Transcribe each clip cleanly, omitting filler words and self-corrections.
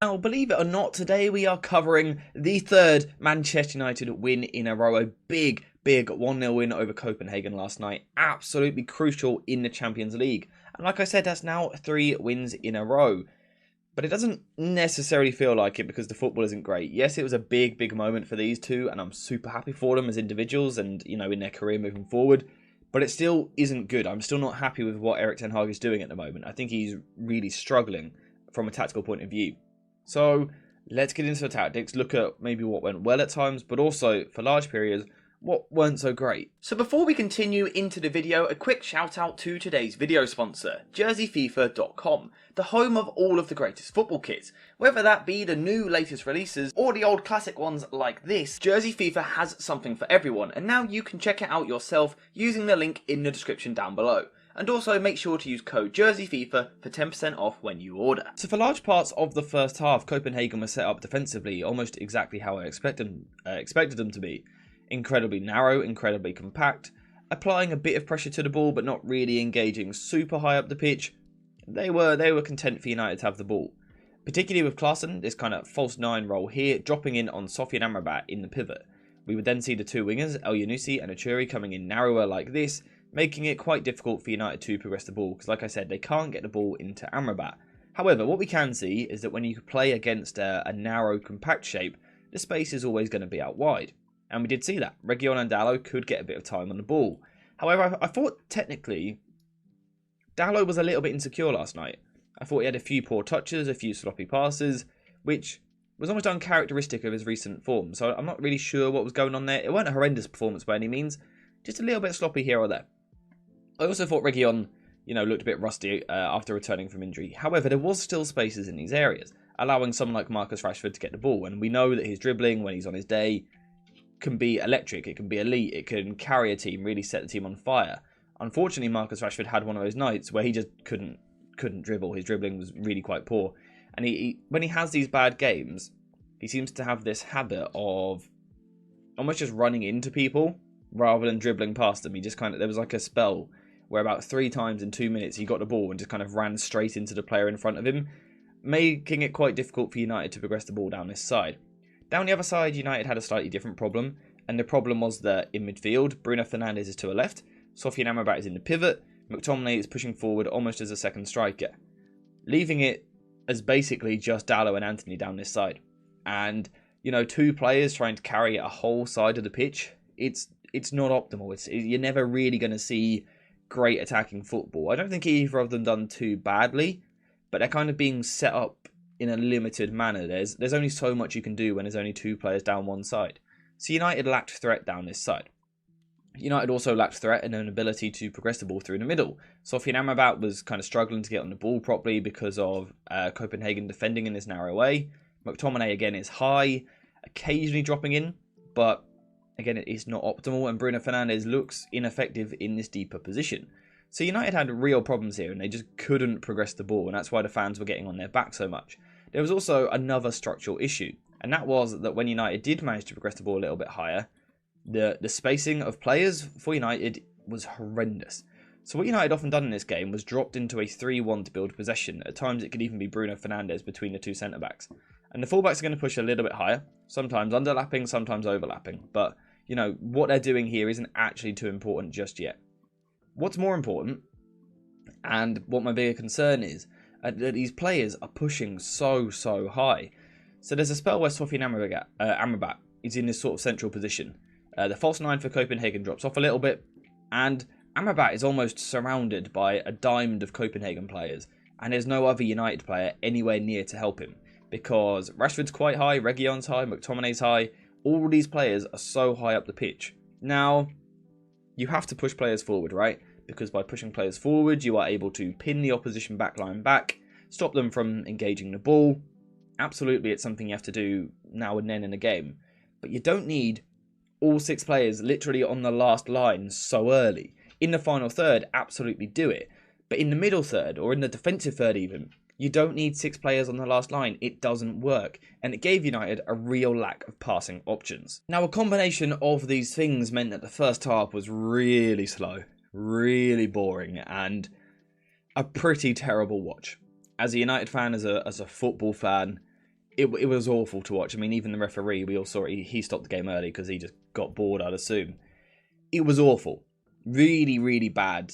Now, believe it or not, today we are covering the third Manchester United win in a row. A big 1-0 win over Copenhagen last night. Absolutely crucial in the Champions League. And like I said, that's now 3 wins in a row. But it doesn't necessarily feel like it because the football isn't great. Yes, it was a big moment for these two, and I'm super happy for them as individuals and, in their career moving forward. But it still isn't good. I'm still not happy with what Erik ten Hag is doing at the moment. I think he's really struggling from a tactical point of view. So let's get into the tactics, look at maybe what went well at times, but also for large periods, what weren't so great. So before we continue into the video, a quick shout out to today's video sponsor, jerseyfifa.com, the home of all of the greatest football kits. Whether that be the new latest releases or the old classic ones like this, Jersey FIFA has something for everyone, and now you can check it out yourself using the link in the description down below. And also make sure to use code JerseyFIFA for 10% off when you order. So for large parts of the first half, Copenhagen was set up defensively almost exactly how I expected them to be. Incredibly narrow, incredibly compact, applying a bit of pressure to the ball but not really engaging super high up the pitch. They were content for United to have the ball. Particularly with Klaassen, this kind of false 9 role here, dropping in on Sofian Amrabat in the pivot. We would then see the two wingers, El Yunusi and Achuri, coming in narrower like this, making it quite difficult for United to progress the ball, because like I said, they can't get the ball into Amrabat. However, what we can see is that when you play against a narrow, compact shape, the space is always going to be out wide. And we did see that. Reguilón and Dalot could get a bit of time on the ball. However, I thought technically, Dalot was a little bit insecure last night. I thought he had a few poor touches, a few sloppy passes, which was almost uncharacteristic of his recent form. So I'm not really sure what was going on there. It wasn't a horrendous performance by any means, just a little bit sloppy here or there. I also thought Reguilón, looked a bit rusty after returning from injury. However, there was still spaces in these areas, allowing someone like Marcus Rashford to get the ball. And we know that his dribbling, when he's on his day, can be electric, it can be elite, it can carry a team, really set the team on fire. Unfortunately, Marcus Rashford had one of those nights where he just couldn't dribble. His dribbling was really quite poor. And he when he has these bad games, he seems to have this habit of almost just running into people rather than dribbling past them. There was like a spell where about 3 times in 2 minutes he got the ball and just kind of ran straight into the player in front of him, making it quite difficult for United to progress the ball down this side. Down the other side, United had a slightly different problem, and the problem was that in midfield, Bruno Fernandes is to a left, Sofian Amrabat is in the pivot, McTominay is pushing forward almost as a second striker, leaving it as basically just Dalot and Antony down this side. And, 2 players trying to carry a whole side of the pitch, it's not optimal. You're never really going to see great attacking football. I don't think either of them done too badly, but they're kind of being set up in a limited manner. There's only so much you can do when there's only 2 players down one side. So United lacked threat down this side. United also lacked threat and an ability to progress the ball through the middle. Sofian Amrabat was kind of struggling to get on the ball properly because of Copenhagen defending in this narrow way. McTominay again is high, occasionally dropping in, but again it is not optimal, and Bruno Fernandes looks ineffective in this deeper position. So United had real problems here and they just couldn't progress the ball, and that's why the fans were getting on their back so much. There was also another structural issue, and that was that when United did manage to progress the ball a little bit higher, the spacing of players for United was horrendous. So what United often done in this game was dropped into a 3-1 to build possession. At times it could even be Bruno Fernandes between the 2 centre-backs. And the full-backs are going to push a little bit higher, sometimes underlapping, sometimes overlapping. But, what they're doing here isn't actually too important just yet. What's more important, and what my bigger concern is, that these players are pushing so high. So there's a spell where Sofian Amrabat is in this sort of central position. The false 9 for Copenhagen drops off a little bit, and Amrabat is almost surrounded by a diamond of Copenhagen players, and there's no other United player anywhere near to help him, because Rashford's quite high, Reguilón's high, McTominay's high. All these players are so high up the pitch. Now, you have to push players forward, right? Because by pushing players forward, you are able to pin the opposition backline back, stop them from engaging the ball. Absolutely, it's something you have to do now and then in a game. But you don't need all 6 players literally on the last line so early. In the final third, absolutely do it. But in the middle third, or in the defensive third even, you don't need 6 players on the last line. It doesn't work. And it gave United a real lack of passing options. Now, a combination of these things meant that the first half was really slow, really boring, and a pretty terrible watch. As a United fan, as a football fan, it was awful to watch. I mean, even the referee, we all saw it, he stopped the game early because he just got bored, I'd assume. It was awful. Really, really bad.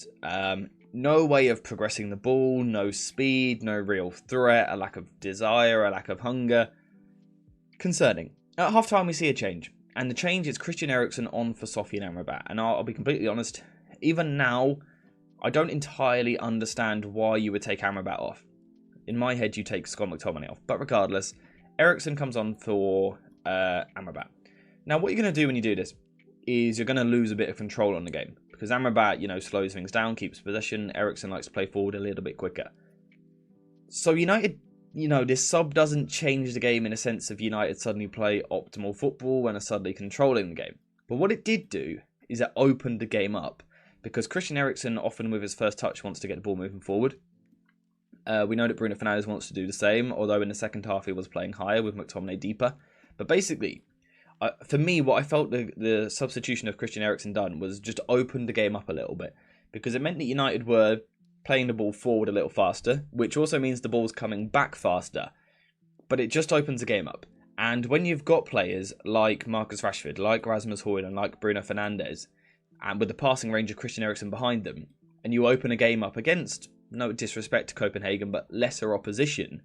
No way of progressing the ball, no speed, no real threat, a lack of desire, a lack of hunger. Concerning. At half-time, we see a change. And the change is Christian Eriksen on for Sofian Amrabat. And I'll be completely honest, even now, I don't entirely understand why you would take Amrabat off. In my head, you take Scott McTominay off. But regardless, Eriksen comes on for Amrabat. Now, what you're going to do when you do this is you're going to lose a bit of control on the game. Because Amrabat, slows things down, keeps possession. Eriksen likes to play forward a little bit quicker. So United, this sub doesn't change the game in a sense of United suddenly play optimal football and are suddenly controlling the game. But what it did do is it opened the game up. Because Christian Eriksen, often with his first touch, wants to get the ball moving forward. We know that Bruno Fernandes wants to do the same, although in the second half he was playing higher with McTominay deeper. But basically, for me, what I felt the substitution of Christian Eriksen done was just opened the game up a little bit. Because it meant that United were playing the ball forward a little faster, which also means the ball's coming back faster. But it just opens the game up. And when you've got players like Marcus Rashford, like Rasmus Højlund, like Bruno Fernandes, and with the passing range of Christian Eriksen behind them, and you open a game up against, no disrespect to Copenhagen, but lesser opposition,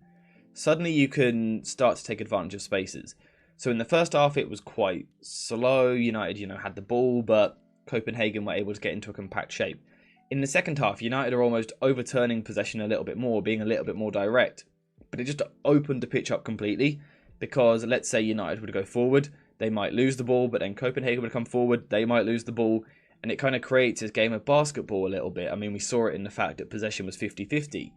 suddenly you can start to take advantage of spaces. So in the first half, it was quite slow. United, had the ball, but Copenhagen were able to get into a compact shape. In the second half, United are almost overturning possession a little bit more, being a little bit more direct. But it just opened the pitch up completely, because let's say United would go forward, they might lose the ball, but then Copenhagen would come forward, they might lose the ball, and it kind of creates this game of basketball a little bit. I mean, we saw it in the fact that possession was 50-50.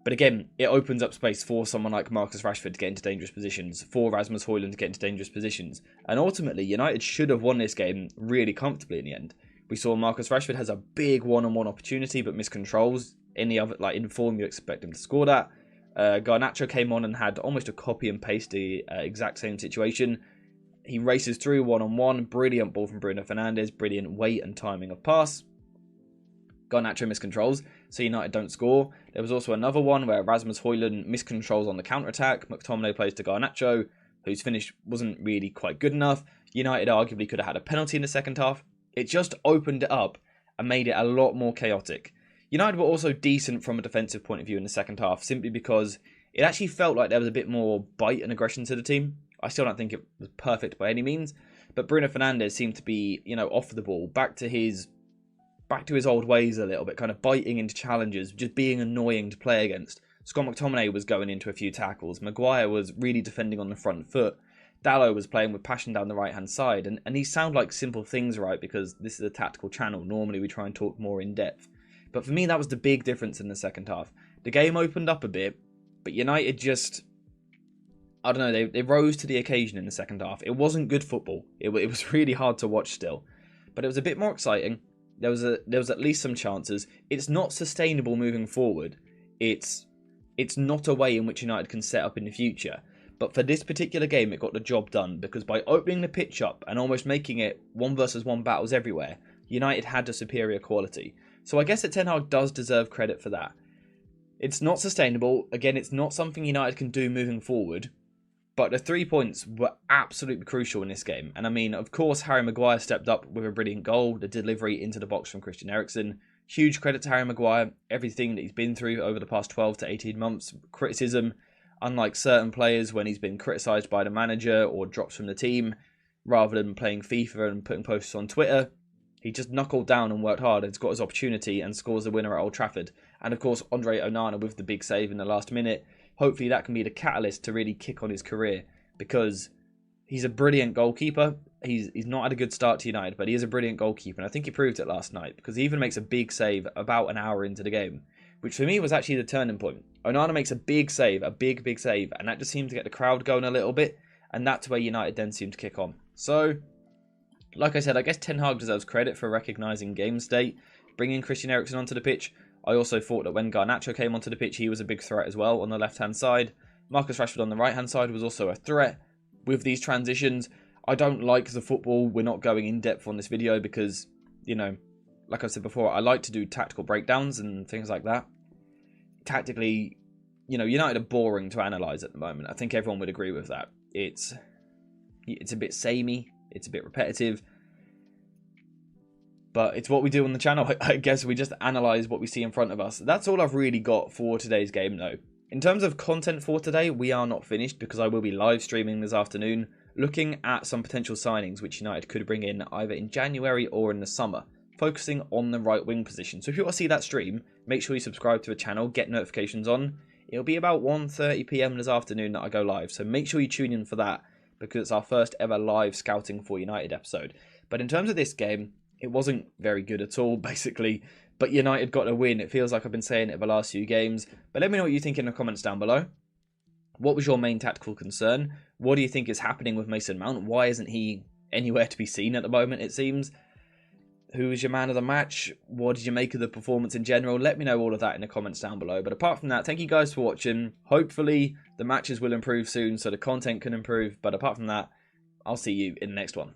But again, it opens up space for someone like Marcus Rashford to get into dangerous positions, for Rasmus Højlund to get into dangerous positions. And ultimately, United should have won this game really comfortably in the end. We saw Marcus Rashford has a big one-on-one opportunity, but miscontrols. In form, you expect him to score that. Garnacho came on and had almost a copy and paste the exact same situation. He races through one-on-one. Brilliant ball from Bruno Fernandes. Brilliant weight and timing of pass. Garnacho miscontrols, so United don't score. There was also another one where Rasmus Højlund miscontrols on the counter-attack. McTominay plays to Garnacho, whose finish wasn't really quite good enough. United arguably could have had a penalty in the second half. It just opened it up and made it a lot more chaotic. United were also decent from a defensive point of view in the second half, simply because it actually felt like there was a bit more bite and aggression to the team. I still don't think it was perfect by any means, but Bruno Fernandes seemed to be, off the ball, back to his old ways a little bit, kind of biting into challenges, just being annoying to play against. Scott McTominay was going into a few tackles. Maguire was really defending on the front foot. Dalot was playing with passion down the right-hand side. And these sound like simple things, right? Because this is a tactical channel. Normally we try and talk more in depth. But for me, that was the big difference in the second half. The game opened up a bit, but United just, I don't know, they rose to the occasion in the second half. It wasn't good football. It was really hard to watch still. But it was a bit more exciting. There was at least some chances. It's not sustainable moving forward. It's not a way in which United can set up in the future. But for this particular game, it got the job done, because by opening the pitch up and almost making it 1-versus-1 battles everywhere, United had a superior quality. So I guess that Ten Hag does deserve credit for that. It's not sustainable. Again, it's not something United can do moving forward. But the 3 points were absolutely crucial in this game. And I mean, of course, Harry Maguire stepped up with a brilliant goal. The delivery into the box from Christian Eriksen. Huge credit to Harry Maguire. Everything that he's been through over the past 12 to 18 months. Criticism, unlike certain players when he's been criticised by the manager or drops from the team, rather than playing FIFA and putting posts on Twitter, he just knuckled down and worked hard and has got his opportunity and scores the winner at Old Trafford. And of course, Andre Onana with the big save in the last minute. Hopefully that can be the catalyst to really kick on his career, because he's a brilliant goalkeeper. He's not had a good start to United, but he is a brilliant goalkeeper, and I think he proved it last night, because he even makes a big save about an hour into the game, which for me was actually the turning point. Onana makes a big save, a big save, and that just seemed to get the crowd going a little bit, and that's where United then seemed to kick on. So, like I said, I guess Ten Hag deserves credit for recognising game state, bringing Christian Eriksen onto the pitch. I also thought that when Garnacho came onto the pitch, he was a big threat as well on the left-hand side. Marcus Rashford on the right-hand side was also a threat. With these transitions, I don't like the football. We're not going in-depth on this video because, like I said before, I like to do tactical breakdowns and things like that. Tactically, United are boring to analyse at the moment. I think everyone would agree with that. It's a bit samey. It's a bit repetitive. But it's what we do on the channel. I guess we just analyse what we see in front of us. That's all I've really got for today's game, though. In terms of content for today, we are not finished because I will be live streaming this afternoon, looking at some potential signings which United could bring in either in January or in the summer, focusing on the right wing position. So if you want to see that stream, make sure you subscribe to the channel, get notifications on. It'll be about 1:30 PM this afternoon that I go live, so make sure you tune in for that because it's our first ever live scouting for United episode. But in terms of this game, it wasn't very good at all, basically. But United got a win. It feels like I've been saying it the last few games. But let me know what you think in the comments down below. What was your main tactical concern? What do you think is happening with Mason Mount? Why isn't he anywhere to be seen at the moment, it seems? Who was your man of the match? What did you make of the performance in general? Let me know all of that in the comments down below. But apart from that, thank you guys for watching. Hopefully the matches will improve soon so the content can improve. But apart from that, I'll see you in the next one.